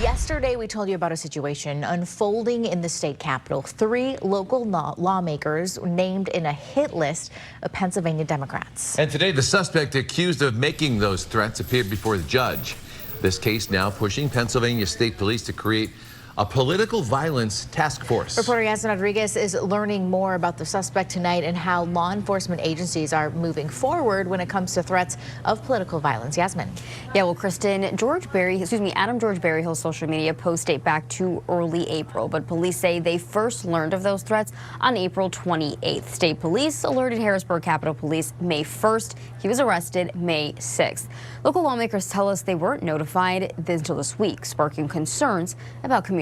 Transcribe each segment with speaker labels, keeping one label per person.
Speaker 1: Yesterday, we told you about a situation unfolding in the state capitol. 3 local lawmakers named in a hit list of Pennsylvania Democrats.
Speaker 2: And today, the suspect accused of making those threats appeared before the judge. This case now pushing Pennsylvania State Police to create a political violence task force.
Speaker 1: Reporter Yasmin Rodriguez is learning more about the suspect tonight and how law enforcement agencies are moving forward when it comes to threats of political violence. Yasmin.
Speaker 3: Yeah, well, Kristen, Adam George Berryhill's social media posts date back to early April, but police say they first learned of those threats on April 28th. State police alerted Harrisburg Capitol Police May 1st. He was arrested May 6th. Local lawmakers tell us they weren't notified until this week, sparking concerns about communication.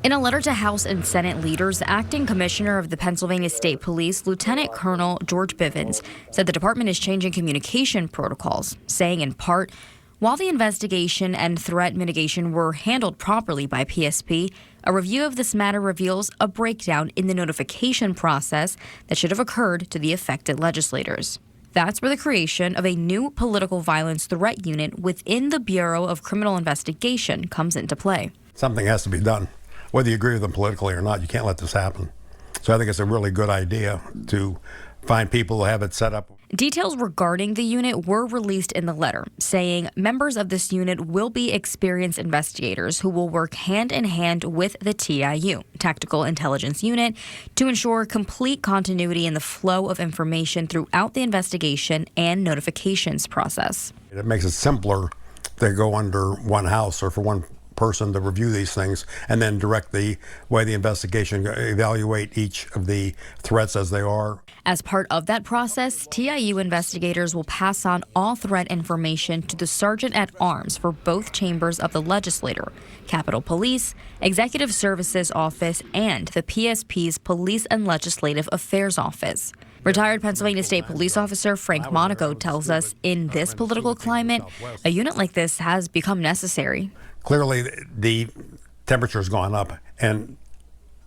Speaker 3: In a letter to House and Senate leaders, Acting Commissioner of the Pennsylvania State Police, Lieutenant Colonel George Bivens, said the department is changing communication protocols, saying in part, while the investigation and threat mitigation were handled properly by PSP, a review of this matter reveals a breakdown in the notification process that should have occurred to the affected legislators. That's where the creation of a new political violence threat unit within the Bureau of Criminal Investigation comes into play.
Speaker 4: Something has to be done. Whether you agree with them politically or not, you can't let this happen. So I think it's a really good idea to find people who have it set up.
Speaker 3: Details regarding the unit were released in the letter, saying members of this unit will be experienced investigators who will work hand in hand with the TIU, Tactical Intelligence Unit, to ensure complete continuity in the flow of information throughout the investigation and notifications process.
Speaker 4: It makes it simpler to go under one house or for one person to review these things and then direct the way the investigation, evaluate each of the threats as they are.
Speaker 3: As part of that process, TIU investigators will pass on all threat information to the Sergeant at Arms for both chambers of the legislature, Capitol Police, Executive Services Office, and the PSP's Police and Legislative Affairs Office. Retired Pennsylvania State Police Officer Frank Monaco tells us in this political climate, a unit like this has become necessary.
Speaker 4: Clearly, the temperature's gone up, and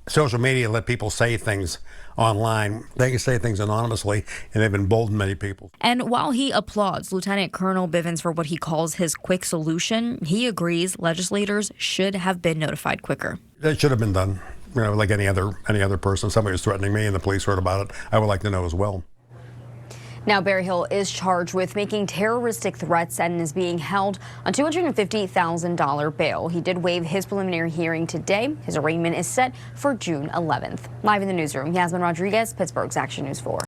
Speaker 4: social media let people say things online. They can say things anonymously, and they've emboldened many people.
Speaker 3: And while he applauds Lieutenant Colonel Bivens for what he calls his quick solution, he agrees legislators should have been notified quicker.
Speaker 4: It should have been done. You know, like any other person. Somebody was threatening me, and the police heard about it. I would like to know as well.
Speaker 3: Now, Berryhill is charged with making terroristic threats and is being held on $250,000 bail. He did waive his preliminary hearing today. His arraignment is set for June 11th. Live in the newsroom, Yasmin Rodriguez, Pittsburgh's Action News 4.